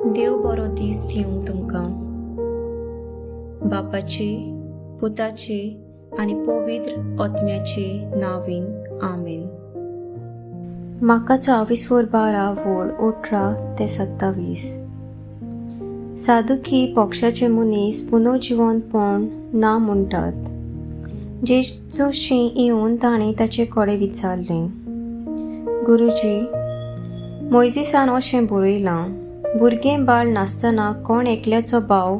देव बरो दीस दिवं तुमकां. बापाचे, पुताचे आनी पवित्र आत्म्याचे नांवीन. आमेन. म्हाका 24/12/18-27 साधुकी पक्षाचे मनीस पुनर्जिवंतपण ना म्हणटात. जेजूशी येवन ताणें ताचे कडेन विचारलें, गुरुजी, मोइजेसान अशें बरयलां, भुरगें बाळ नासतना कोण एकल्याचो भाव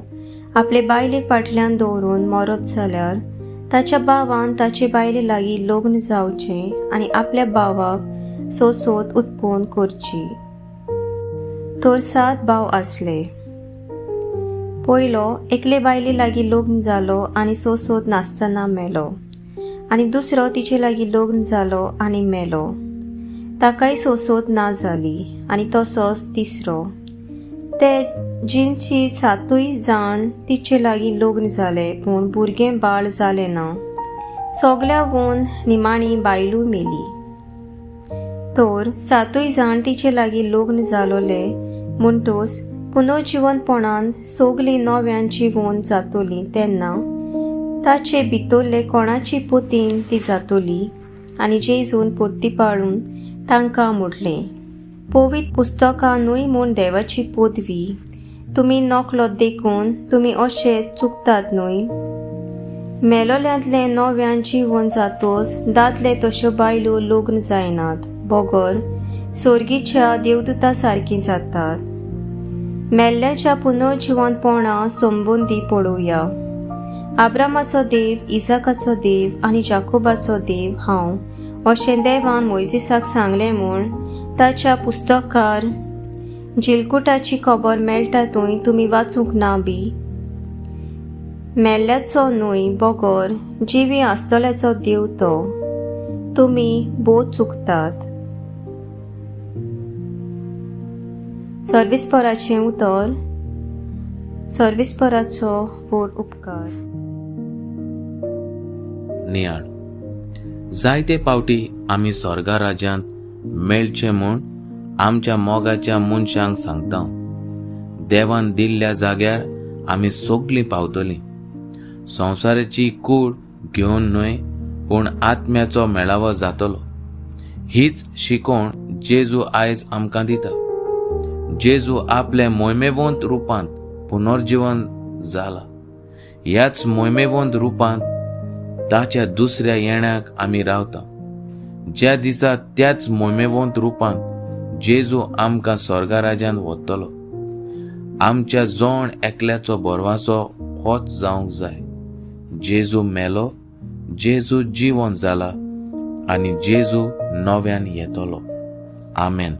आपले बायले फाटल्यान दवरून मरत जाल्यार ताच्या भावान ताचे बायले लागीं लग्न जावचें आनी आपल्या भावाक सोसोत उत्पन्न करची. तर 7 भाव आसले. पयलो एकले बायले लागीं लग्न जालो आनी सोसोत नासतना मेलो, आनी दुसरो तिचे लागीं लग्न जालो आनी मेलो, ताकाय सोसोत ना जाली. आनी तसोच तिसरो, ते जिनची 7 जाण तिचे लागीं लग्न जाले पूण भुरगें बाळ जालें ना. सगल्या वोन निमाणी बायलू मेली. तर 7 जाण तिचे लागीं लग्न जालोले म्हणटूच पुनर्जिवंतपणान सगली नव्यांची वोन जातोली तेन्ना ताचे भितरले कोणाची पुतीन ती जातोली. आनी जेजून परतीपाळून तांकां म्हटलें, पवित्र पुस्तकांतूय म्हूण देवाची पदवी तुमी नकलो देखून तुमी अशे चुकतात न्हय. मेलोल्यांतले नव्यान जीवन जातोच दादले तश्यो बायलो लग्न जायनात, बगर सर्गीच्या देवदूता सारकीं जातात. मेल्ल्याच्या पुनर्जिवंतपणा संबंदी पळोवया. आब्रामाचो देव, इसाकाचो देव आनी जाकोबाचो देव हांव अशें देवान मोइजेसाक सांगलें म्हूण ताच्या पुस्तकार जिलकुटाची खबर मेळटा थंय तुमी वाचूंक ना बी. मेल्ल्याचो न्हय बगर जिवी आसतल्याचो देव तो. तुमी बोध चुकतात. सर्वेस्पराचें उतर. सर्वेस्पराचो व्हड उपकार. नियाळ. जायते पावटी आमी स्वर्गा राज्यांत मेळचे म्हूण आमच्या मोगाच्या मनशांक सांगता. देवान दिल्ल्या जाग्यार आमी सगळीं पावतलीं. संवसाराची कूड घेवन न्हय पूण आत्म्याचो मेळावो जातलो. हीच शिकोवण जेजू आयज आमकां दिता. जेजू आपल्या मोहिमेवंत रुपांत पुनर्जिवंत जाला. ह्याच मोहिमेवंत रुपांत ताच्या दुसऱ्या येण्याक आमी रावता. ज्या दिसा त्याच मोहिमेवंत रुपांत जेजू आमकां स्वर्गा राज्यांत व्हरतलो. आमच्या जोण एकल्याचो बरवासो होच जावंक जाय. जेजू मेलो, जेजू जिवंत जाला आनी जेजू नव्यान येतलो. आमेन.